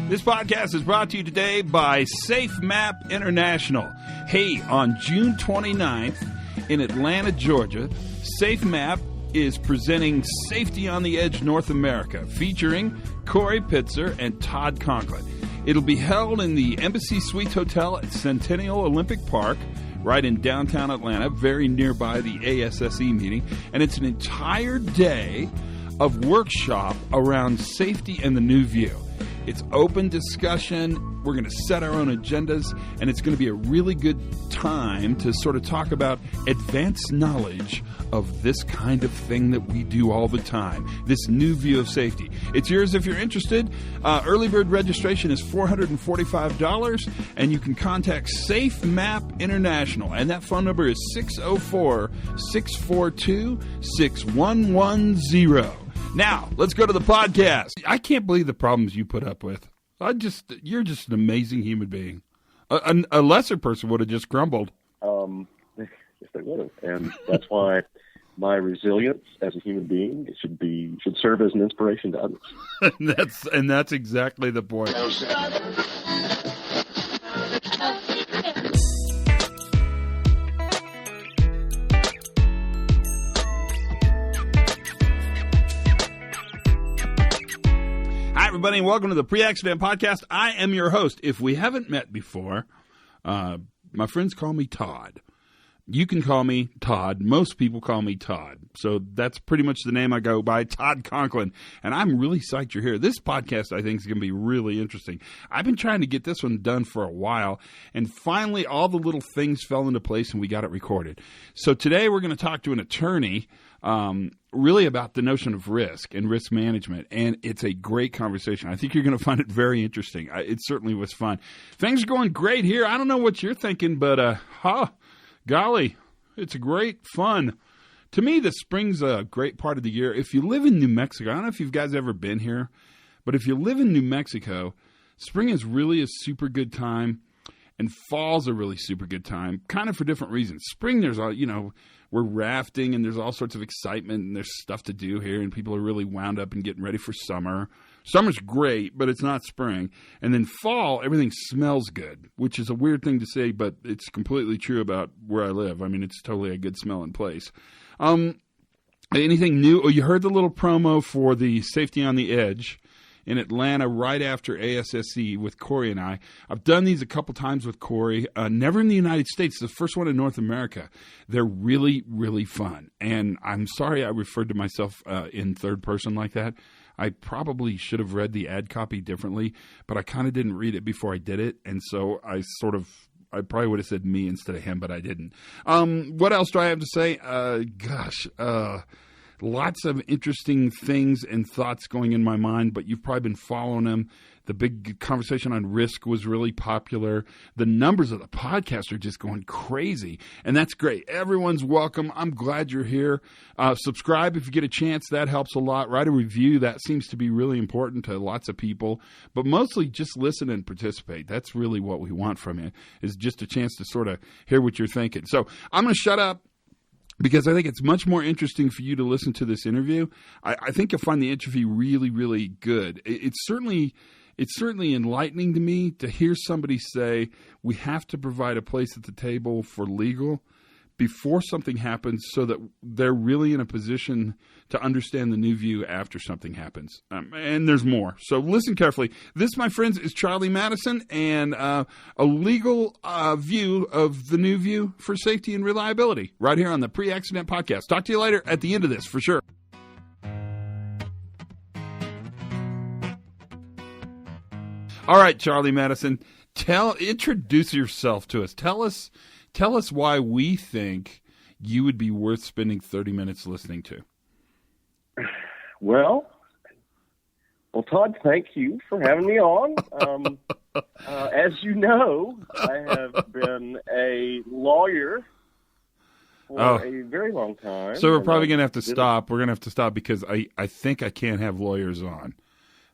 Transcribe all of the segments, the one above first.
This podcast is brought to you today by SafeMap International. Hey, on June 29th in Atlanta, Georgia, SafeMap is presenting Safety on the Edge North America, featuring Corey Pitzer and Todd Conklin. It'll be held in the Embassy Suites Hotel at Centennial Olympic Park, right in downtown Atlanta, very nearby the ASSE meeting. And it's an entire day of workshop around safety and the new view. It's open discussion. We're going to set our own agendas, and it's going to be a really good time to sort of talk about advanced knowledge of this kind of thing that we do all the time, this new view of safety. It's yours if you're interested. Early bird registration is $445, and you can contact SafeMap International, and that phone number is 604-642-6110. Now, let's go to the podcast. I can't believe the problems you put up with. You're just an amazing human being. A lesser person would have just crumbled. Yes, they would have. And that's why my resilience as a human being should serve as an inspiration to others. and that's exactly the point. Everybody, and welcome to the Pre-Accident Podcast. I am your host. If we haven't met before, my friends call me Todd. You can call me Todd. Most people call me Todd. So that's pretty much the name I go by, Todd Conklin. And I'm really psyched you're here. This podcast, I think, is going to be really interesting. I've been trying to get this one done for a while, and finally all the little things fell into place and we got it recorded. So today we're going to talk to an attorney really about the notion of risk and risk management, and it's a great conversation. I think you're going to find it very interesting. It certainly was fun. Things are going great here. I don't know what you're thinking, but golly, it's great fun. To me, the spring's a great part of the year. If you live in New Mexico, I don't know if you guys ever been here, but if you live in New Mexico, spring is really a super good time, and fall's a really super good time, kind of for different reasons. Spring, there's we're rafting, and there's all sorts of excitement, and there's stuff to do here, and people are really wound up and getting ready for summer. Summer's great, but it's not spring. And then fall, everything smells good, which is a weird thing to say, but it's completely true about where I live. I mean, it's totally a good smelling place. Anything new? Oh, you heard the little promo for the Safety on the Edge in Atlanta right after ASSE with Corey and I. I've done these a couple times with Corey, never in the United States. The first one in North America. They're really, really fun. And I'm sorry I referred to myself in third person like that. I probably should have read the ad copy differently, but I kind of didn't read it before I did it. And so I probably would have said me instead of him, but I didn't. What else do I have to say? Lots of interesting things and thoughts going in my mind, but you've probably been following them. The big conversation on risk was really popular. The numbers of the podcast are just going crazy, and that's great. Everyone's welcome. I'm glad you're here. Subscribe if you get a chance. That helps a lot. Write a review. That seems to be really important to lots of people, but mostly just listen and participate. That's really what we want from you, is just a chance to sort of hear what you're thinking. So I'm going to shut up, because I think it's much more interesting for you to listen to this interview. I think you'll find the interview really, really good. It's certainly enlightening to me to hear somebody say we have to provide a place at the table for legal before something happens, so that they're really in a position to understand the new view after something happens. And there's more. So listen carefully. This, my friends, is Charlie Madison, and a legal view of the new view for safety and reliability right here on the Pre-Accident Podcast. Talk to you later at the end of this, for sure. All right, Charlie Madison, introduce yourself to us. Tell us why we think you would be worth spending 30 minutes listening to. Well, Todd, thank you for having me on. As you know, I have been a lawyer for a very long time. So we're probably going to have to stop. We're going to have to stop because I think I can't have lawyers on.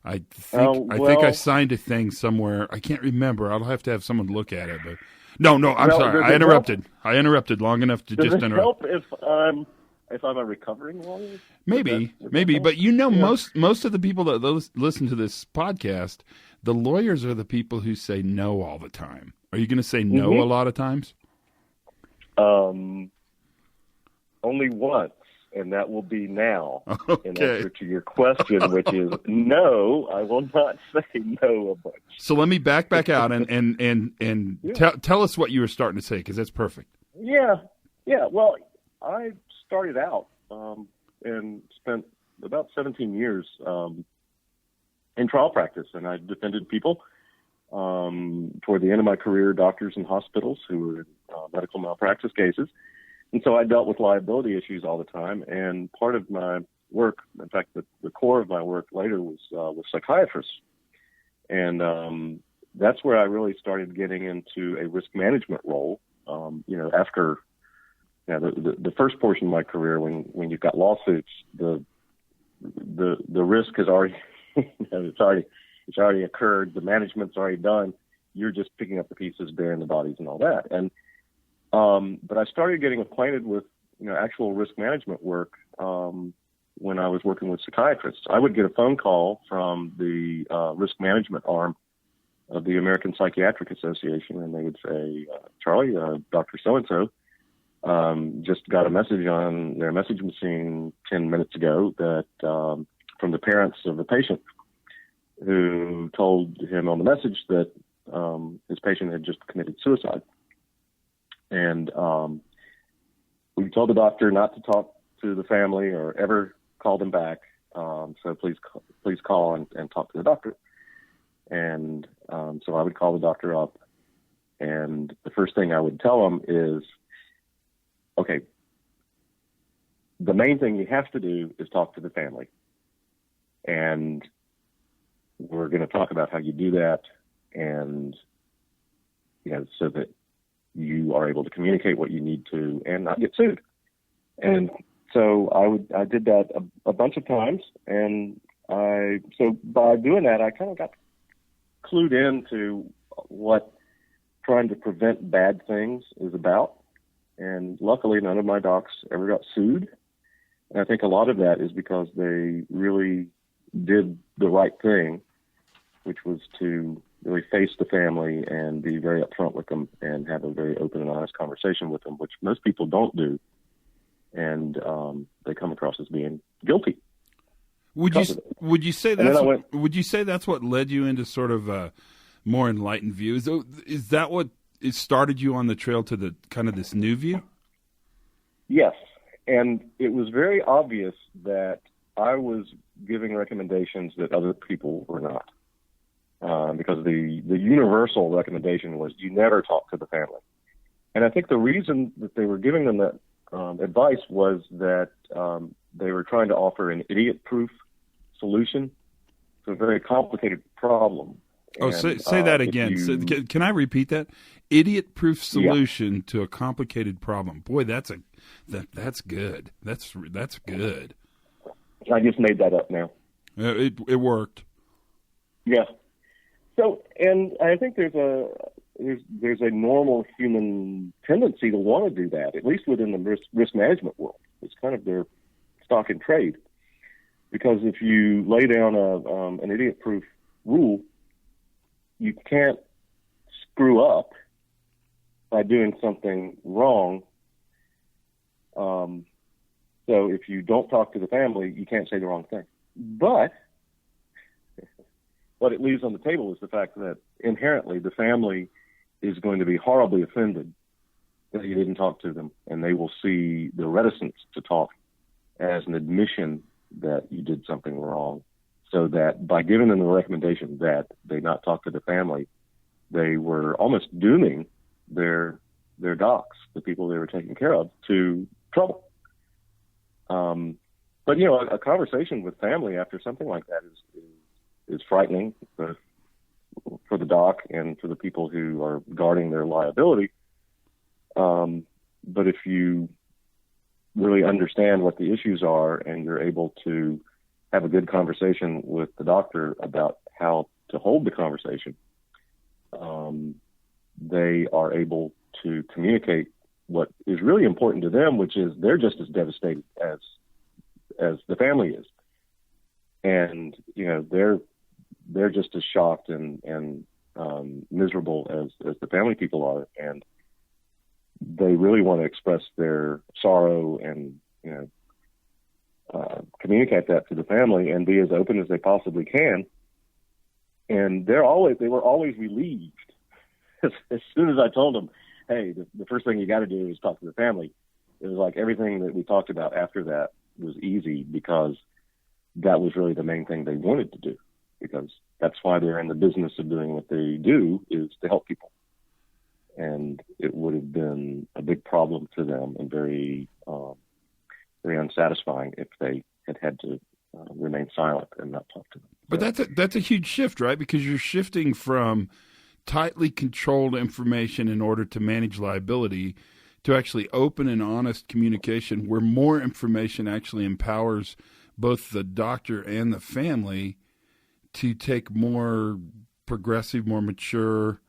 I think I signed a thing somewhere. I can't remember. I'll have to have someone look at it. But no, I'm sorry. I interrupted long enough to just interrupt. Does it help if I'm if I'm a recovering lawyer? Maybe. But most of the people that listen to this podcast, the lawyers are the people who say no all the time. Are you going to say no a lot of times? Only once, and that will be now. Okay. In answer to your question, which is no, I will not say no a bunch. So let me back out and tell us what you were starting to say, because that's perfect. Yeah. Well, I started out and spent about 17 years in trial practice, and I defended people toward the end of my career, doctors in hospitals who were in medical malpractice cases. And so I dealt with liability issues all the time. And part of my work, in fact, the core of my work later was with psychiatrists. And that's where I really started getting into a risk management role. After the first portion of my career, when you've got lawsuits, the risk has already it's already occurred. The management's already done. You're just picking up the pieces, burying the bodies, and all that. And but I started getting acquainted with actual risk management work when I was working with psychiatrists. I would get a phone call from the risk management arm of the American Psychiatric Association, and they would say, "Charlie, Dr. So-and-so just got a message on their message machine 10 minutes ago that from the parents of the patient who told him on the message that his patient had just committed suicide. And we told the doctor not to talk to the family or ever call them back. So please call and talk to the doctor." And so I would call the doctor up, and the first thing I would tell him is, okay, the main thing you have to do is talk to the family. And we're going to talk about how you do that, and so that you are able to communicate what you need to and not get sued. And so I did that a bunch of times, and so by doing that, I kind of got clued into what trying to prevent bad things is about. And luckily, none of my docs ever got sued. And I think a lot of that is because they really did the right thing, which was to really face the family and be very upfront with them and have a very open and honest conversation with them, which most people don't do. And they come across as being guilty. Would you say that's what led you into sort of a more enlightened view? Is that what it started you on the trail to the kind of this new view? Yes, and it was very obvious that I was giving recommendations that other people were not, because the universal recommendation was you never talk to the family. And I think the reason that they were giving them that advice was that they were trying to offer an idiot-proof solution to a very complicated problem. Oh, and, say that again. Can I repeat that? Idiot-proof solution to a complicated problem. Boy, that's good. That's good. I just made that up now. It worked. Yeah. So, and I think there's a normal human tendency to want to do that, at least within the risk management world. It's kind of their stock in trade. Because if you lay down an idiot-proof rule, you can't screw up by doing something wrong. So if you don't talk to the family, you can't say the wrong thing. But what it leaves on the table is the fact that inherently the family is going to be horribly offended that you didn't talk to them, and they will see the reticence to talk as an admission that you did something wrong. So that by giving them the recommendation that they not talk to the family, they were almost dooming their docs, the people they were taking care of, to trouble. But a conversation with family after something like that is frightening for the doc and for the people who are guarding their liability. But if you really understand what the issues are and you're able to have a good conversation with the doctor about how to hold the conversation, they are able to communicate what is really important to them, which is they're just as devastated as the family is, and they're just as shocked and miserable as the family people are, and they really want to express their sorrow and communicate that to the family and be as open as they possibly can. And they were always relieved as soon as I told them, hey, the first thing you got to do is talk to the family. It was like everything that we talked about after that was easy, because that was really the main thing they wanted to do, because that's why they're in the business of doing what they do, is to help people. And it would have been a big problem to them and very, very unsatisfying if they had to remain silent and not talk to them. But that's a huge shift, right? Because you're shifting from tightly controlled information in order to manage liability to actually open and honest communication, where more information actually empowers both the doctor and the family to take more progressive, more mature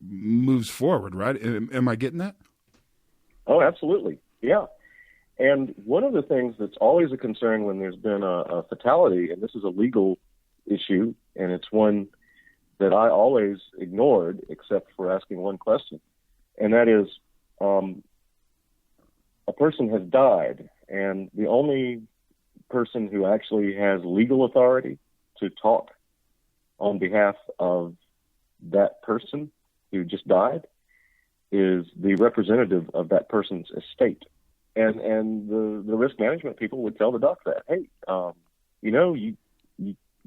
moves forward, right? Am I getting that? Oh, absolutely. Yeah. And one of the things that's always a concern when there's been a fatality, and this is a legal issue, and it's one that I always ignored except for asking one question, and that is, a person has died, and the only person who actually has legal authority to talk on behalf of that person who just died is the representative of that person's estate. And the risk management people would tell the doc that, hey, the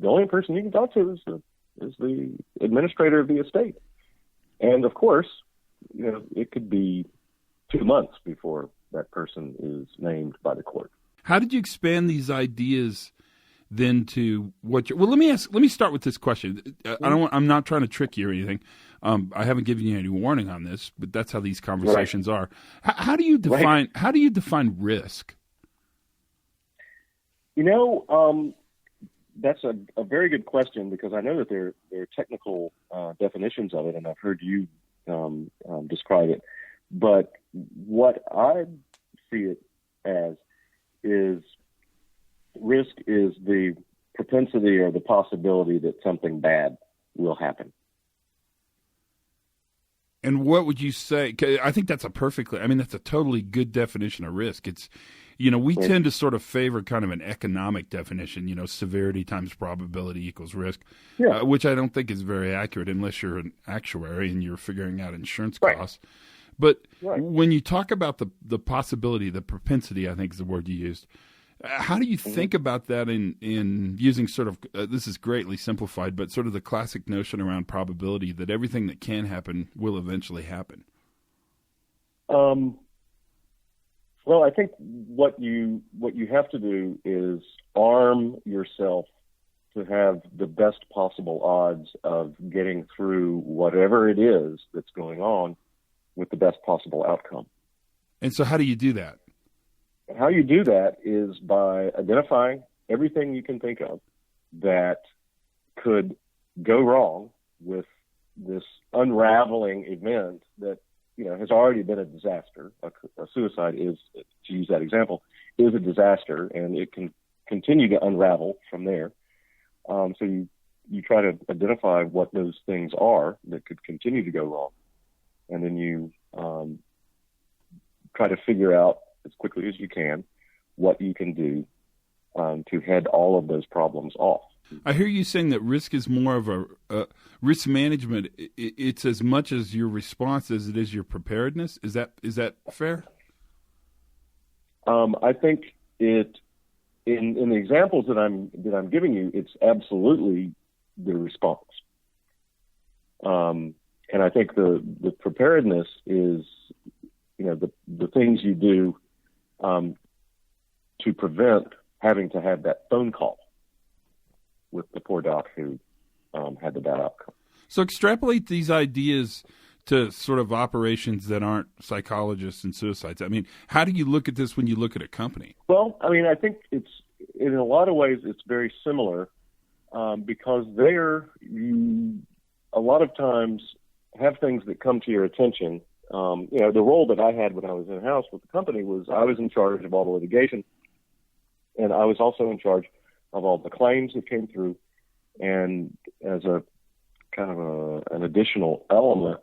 only person you can talk to is the administrator of the estate. And of course, it could be 2 months before that person is named by the court. How did you expand these ideas then to what? Well, let me start with this question. I'm not trying to trick you or anything. I haven't given you any warning on this, but that's how these conversations are. How do you define risk? That's a very good question, because I know that there are technical definitions of it, and I've heard you describe it. But what I see it as is risk is the propensity or the possibility that something bad will happen. And what would you say? 'Cause I think that's that's a totally good definition of risk. It's, we tend to sort of favor kind of an economic definition, severity times probability equals risk, which I don't think is very accurate unless you're an actuary and you're figuring out insurance costs. But when you talk about the possibility, the propensity, I think is the word you used, how do you think about that in using sort of, this is greatly simplified, but sort of the classic notion around probability that everything that can happen will eventually happen? Well, I think what you have to do is arm yourself to have the best possible odds of getting through whatever it is that's going on with the best possible outcome. And so how do you do that? How you do that is by identifying everything you can think of that could go wrong with this unraveling event that has already been a disaster. A suicide is, to use that example, is a disaster, and it can continue to unravel from there. So you try to identify what those things are that could continue to go wrong, and then you try to figure out as quickly as you can what you can do to head all of those problems off. I hear you saying that risk is more of a risk management. It's as much as your response as it is your preparedness. Is that fair? I think it in the examples that I'm giving you, it's absolutely the response. And I think the preparedness is the things you do to prevent having to have that phone call with the poor doc who had the bad outcome. So extrapolate these ideas to sort of operations that aren't psychologists and suicides. I mean, how do you look at this when you look at a company? Well, I think it's, in a lot of ways, it's very similar because you a lot of times have things that come to your attention the role that I had when I was in-house with the company was I was in charge of all the litigation, and I was also in charge of all the claims that came through. And as a kind of an additional element,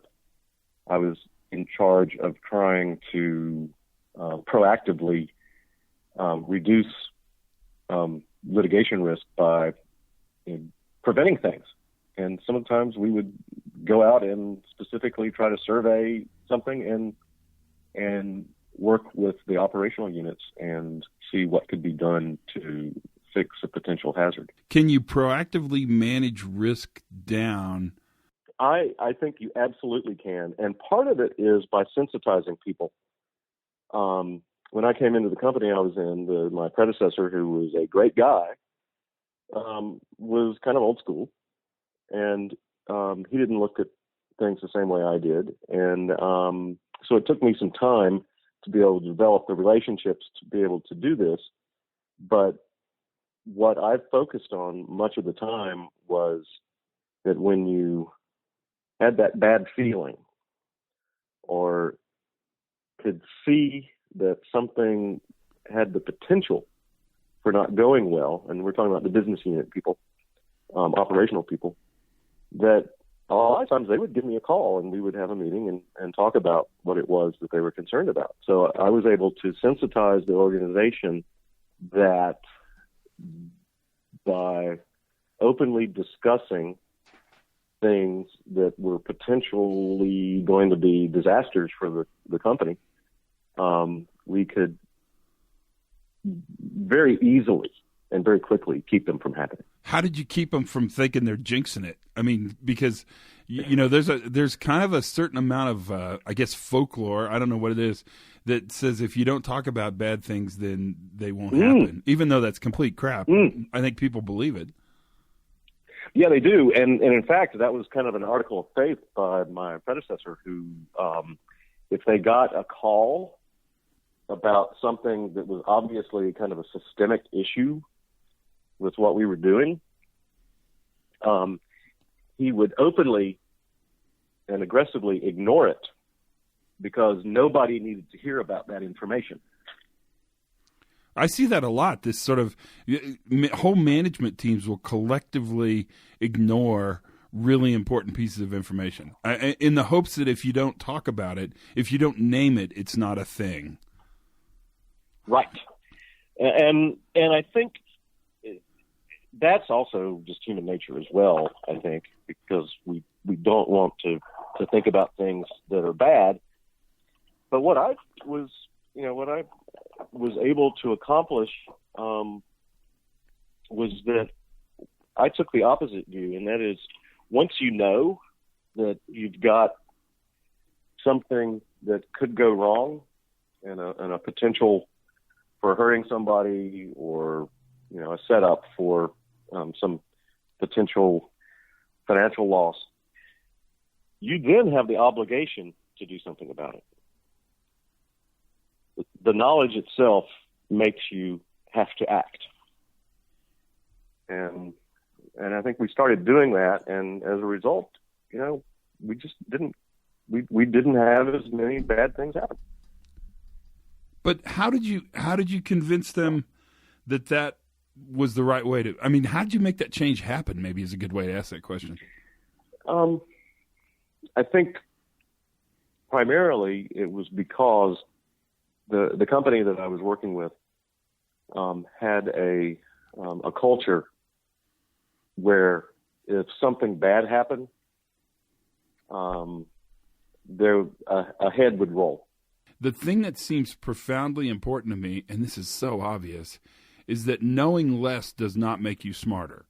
I was in charge of trying to proactively reduce litigation risk by preventing things. And sometimes we would go out and specifically try to survey something and work with the operational units and see what could be done to fix a potential hazard. Can you proactively manage risk down? I think you absolutely can. And part of it is by sensitizing people. When I came into the company I was in, my predecessor, who was a great guy, was kind of old school. And he didn't look at things the same way I did. And so it took me some time to be able to develop the relationships to be able to do this. But what I focused on much of the time was that when you had that bad feeling or could see that something had the potential for not going well, and we're talking about the business unit people, operational people, that a lot of times they would give me a call and we would have a meeting and talk about what it was that they were concerned about. So I was able to sensitize the organization that by openly discussing things that were potentially going to be disasters for the company, we could very easily and very quickly keep them from happening. How did you keep them from thinking they're jinxing it? I mean, because there's kind of a certain amount of I guess folklore, I don't know what it is, that says if you don't talk about bad things, then they won't happen. Even though that's complete crap, I think people believe it. Yeah, they do, and in fact, that was kind of an article of faith by my predecessor, who, if they got a call about something that was obviously kind of a systemic issue with what we were doing, he would openly and aggressively ignore it because nobody needed to hear about that information. I see that a lot. This sort of whole management teams will collectively ignore really important pieces of information in the hopes that if you don't talk about it, if you don't name it, it's not a thing. Right. And I think that's also just human nature as well, I think, because we don't want to think about things that are bad. But what I was able to accomplish was that I took the opposite view, and that is once you know that you've got something that could go wrong and a potential for hurting somebody or a setup for some potential financial loss, you then have the obligation to do something about it. The knowledge itself makes you have to act. And I think we started doing that, and as a result, we just didn't have as many bad things happen. But how did you convince them that was the right way to? I mean, how did you make that change happen? Maybe is a good way to ask that question. I think primarily it was because the company that I was working with had a culture where if something bad happened, a head would roll. The thing that seems profoundly important to me, and this is so obvious, is that knowing less does not make you smarter.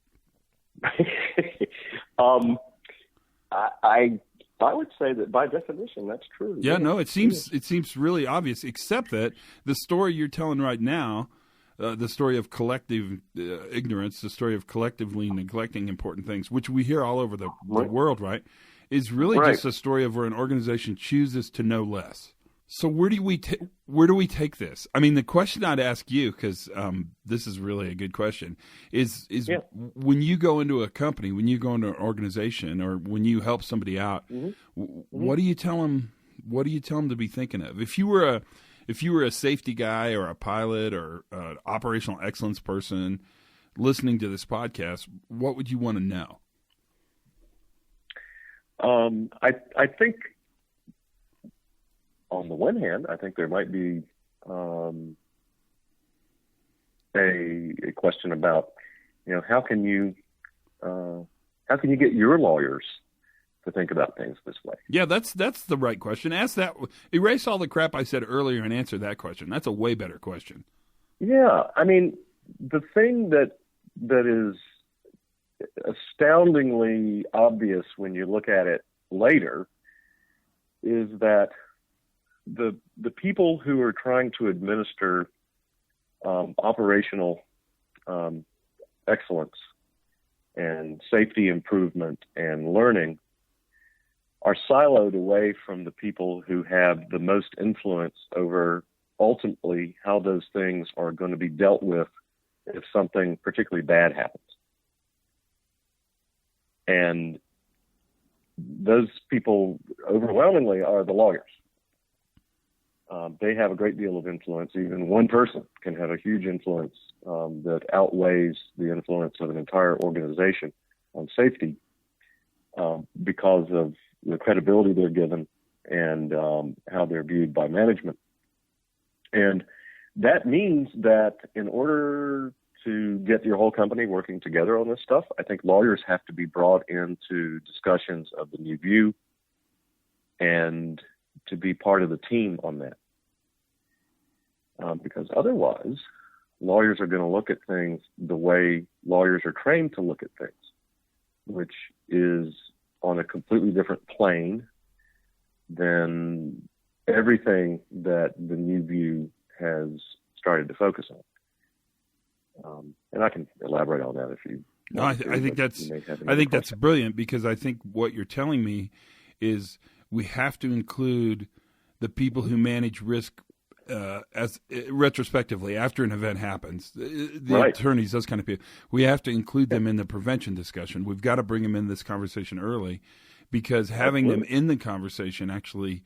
I would say that by definition, that's true. Yeah, no, it seems really obvious, except that the story you're telling right now, the story of collective ignorance, the story of collectively neglecting important things, which we hear all over the world, right, is really just a story of where an organization chooses to know less. So where do we take this? I mean, the question I'd ask you, because this is really a good question, is when you go into a company, when you go into an organization, or when you help somebody out, what do you tell them? what do you tell them to be thinking of? If you were a safety guy or a pilot or an operational excellence person listening to this podcast, what would you want to know? I think on the one hand, I think there might be a question about, how can you get your lawyers to think about things this way? Yeah, that's the right question. Ask that. Erase all the crap I said earlier and answer that question. That's a way better question. Yeah, I mean, the thing that is astoundingly obvious when you look at it later is that the people who are trying to administer operational excellence and safety improvement and learning are siloed away from the people who have the most influence over ultimately how those things are going to be dealt with if something particularly bad happens. And those people overwhelmingly are the lawyers. They have a great deal of influence. Even one person can have a huge influence that outweighs the influence of an entire organization on safety because of the credibility they're given and how they're viewed by management. And that means that in order to get your whole company working together on this stuff, I think lawyers have to be brought into discussions of the new view and to be part of the team on that. Because otherwise, lawyers are going to look at things the way lawyers are trained to look at things, which is on a completely different plane than everything that the new view has started to focus on. And I can elaborate on that if you. No, I think that's brilliant, because I think what you're telling me is we have to include the people who manage risk as retrospectively after an event happens. The attorneys, those kind of people, we have to include them in the prevention discussion. We've got to bring them in this conversation early, because having them in the conversation actually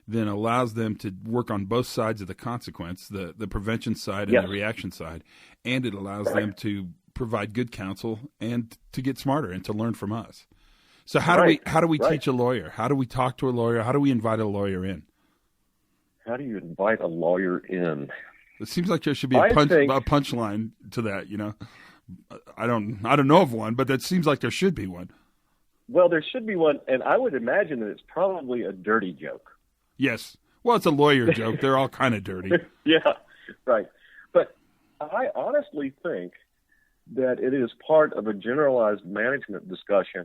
then allows them to work on both sides of the consequence, the prevention side and the reaction side, and it allows them to provide good counsel and to get smarter and to learn from us. So how do we teach a lawyer? How do we talk to a lawyer? How do we invite a lawyer in? How do you invite a lawyer in? It seems like there should be a punchline to that. I don't know of one, but that seems like there should be one. Well, there should be one, and I would imagine that it's probably a dirty joke. Yes. Well, it's a lawyer joke. They're all kind of dirty. Yeah, right. But I honestly think that it is part of a generalized management discussion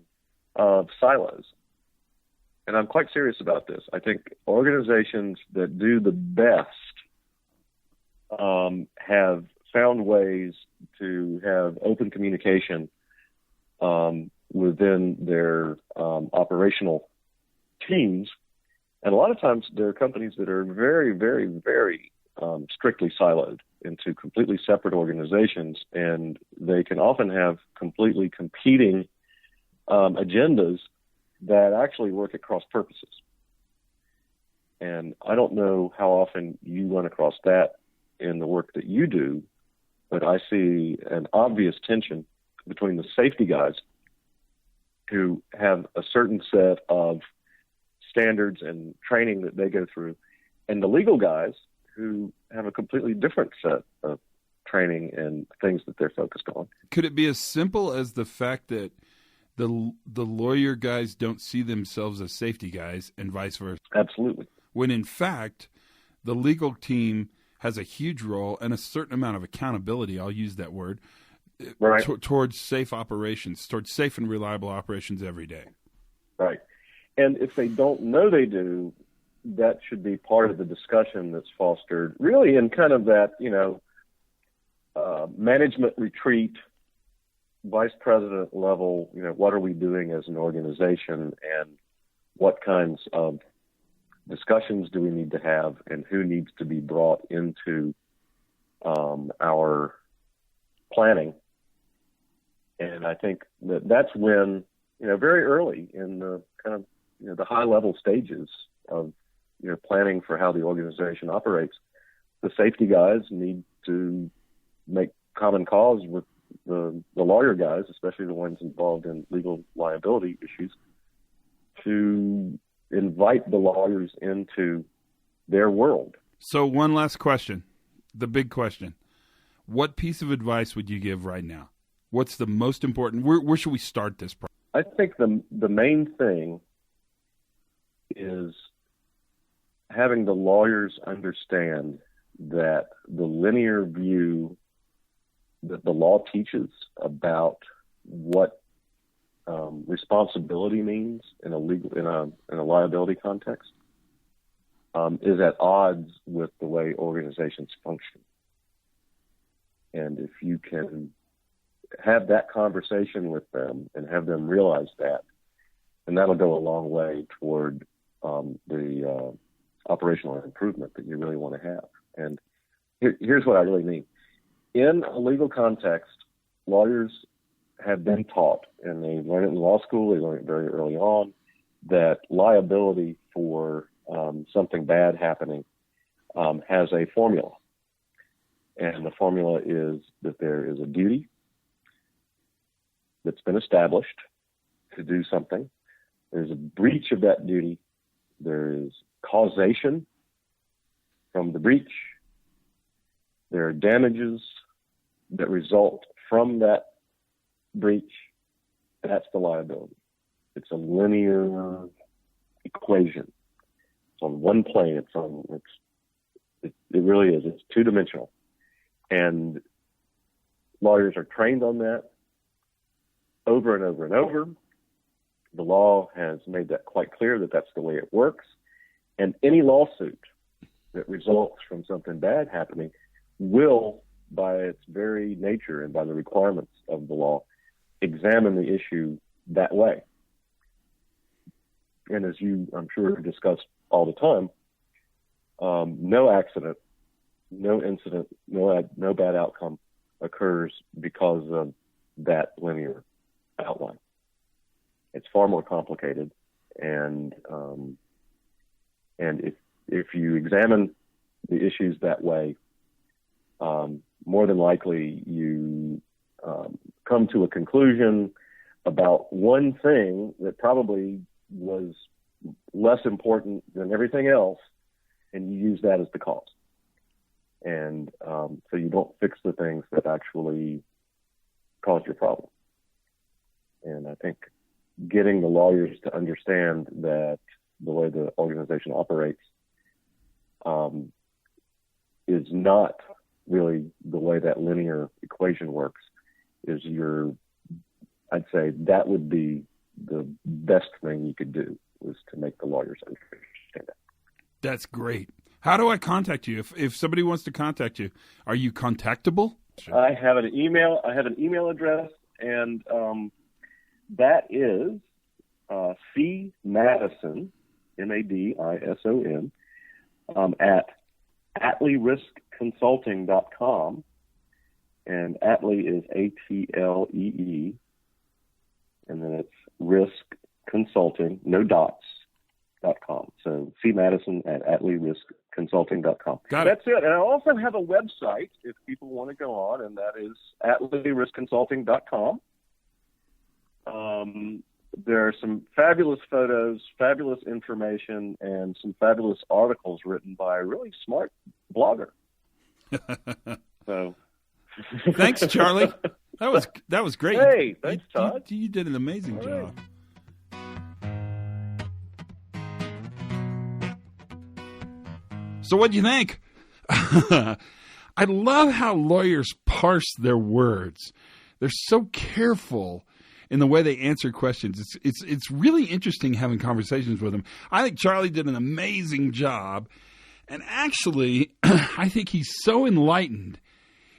of silos. And I'm quite serious about this. I think organizations that do the best have found ways to have open communication within their operational teams. And a lot of times there are companies that are very, very, very strictly siloed into completely separate organizations, and they can often have completely competing agendas that actually work at cross purposes. And I don't know how often you run across that in the work that you do, but I see an obvious tension between the safety guys who have a certain set of standards and training that they go through, and the legal guys who have a completely different set of training and things that they're focused on. Could it be as simple as the fact that the lawyer guys don't see themselves as safety guys and vice versa? Absolutely. When in fact, the legal team has a huge role and a certain amount of accountability, I'll use that word, towards safe operations, towards safe and reliable operations every day. Right. And if they don't know they do, that should be part of the discussion that's fostered really in kind of that, management retreat, vice president level, what are we doing as an organization and what kinds of discussions do we need to have and who needs to be brought into our planning. And I think that's when, very early in the kind of, the high level stages of you're planning for how the organization operates, the safety guys need to make common cause with the lawyer guys, especially the ones involved in legal liability issues, to invite the lawyers into their world. So one last question, the big question. What piece of advice would you give right now? What's the most important? Where should we start this process? I think the main thing is having the lawyers understand that the linear view that the law teaches about what responsibility means in a liability context is at odds with the way organizations function. And if you can have that conversation with them and have them realize that, and that'll go a long way toward the operational improvement that you really want to have. And here's what I really mean. In a legal context, lawyers have been taught, and they learn it in law school, they learn it very early on, that liability for something bad happening has a formula. And the formula is that there is a duty that's been established to do something. There's a breach of that duty. There is causation from the breach. There are damages that result from that breach. That's the liability. It's a linear equation. It's on one plane. It really is. It's two-dimensional. And lawyers are trained on that over and over and over. The law has made that quite clear that that's the way it works. And any lawsuit that results from something bad happening will, by its very nature and by the requirements of the law, examine the issue that way. And as you, I'm sure, discuss all the time, no accident, no incident, no bad outcome occurs because of that linear outline. It's far more complicated, and if you examine the issues that way, more than likely you come to a conclusion about one thing that probably was less important than everything else, and you use that as the cause. And so you don't fix the things that actually caused your problem. And I think getting the lawyers to understand that the way the organization operates is not really the way that linear equation works I'd say that would be the best thing you could do, was to make the lawyers understand that. That's great. How do I contact you? If somebody wants to contact you, are you contactable? Sure. I have an email address, and that is C Madison, Madison, at atleeriskconsulting.com, and Atlee is Atlee, and then it's Risk Consulting, no dots, .com. So C Madison at atleeriskconsulting.com. That's it. And I also have a website if people want to go on, and that is atleeriskconsulting.com. There are some fabulous photos, fabulous information, and some fabulous articles written by a really smart blogger. So, thanks, Charlie. That was great. Hey, thanks, Todd. You did an amazing job. So what'd you think? I love how lawyers parse their words. They're so careful in the way they answer questions. It's really interesting having conversations with them. I think Charlie did an amazing job. And actually, I think he's so enlightened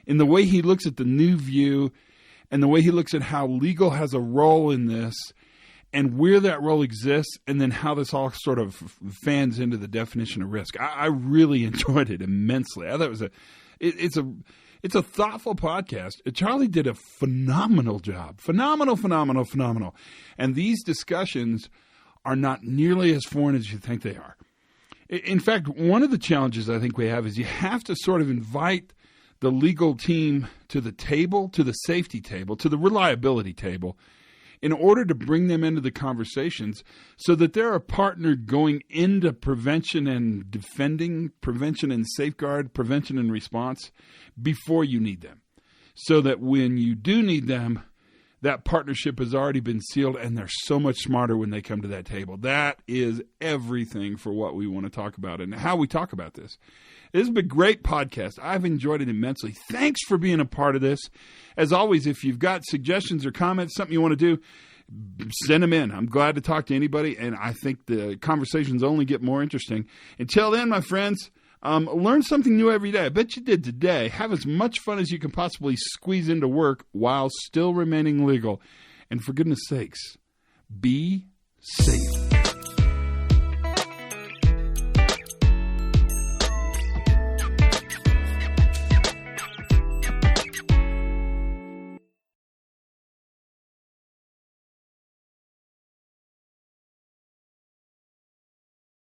in the way he looks at the new view and the way he looks at how legal has a role in this and where that role exists, and then how this all sort of fans into the definition of risk. I really enjoyed it immensely. I thought it's a thoughtful podcast. Charlie did a phenomenal job. Phenomenal. And these discussions are not nearly as foreign as you think they are. In fact, one of the challenges I think we have is you have to sort of invite the legal team to the table, to the safety table, to the reliability table, in order to bring them into the conversations so that they're a partner going into prevention and defending, prevention and safeguard, prevention and response before you need them. So that when you do need them, that partnership has already been sealed and they're so much smarter when they come to that table. That is everything for what we want to talk about and how we talk about this. This has been a great podcast. I've enjoyed it immensely. Thanks for being a part of this. As always, if you've got suggestions or comments, something you want to do, send them in. I'm glad to talk to anybody, and I think the conversations only get more interesting. Until then, my friends, learn something new every day. I bet you did today. Have as much fun as you can possibly squeeze into work while still remaining legal. And for goodness sakes, be safe.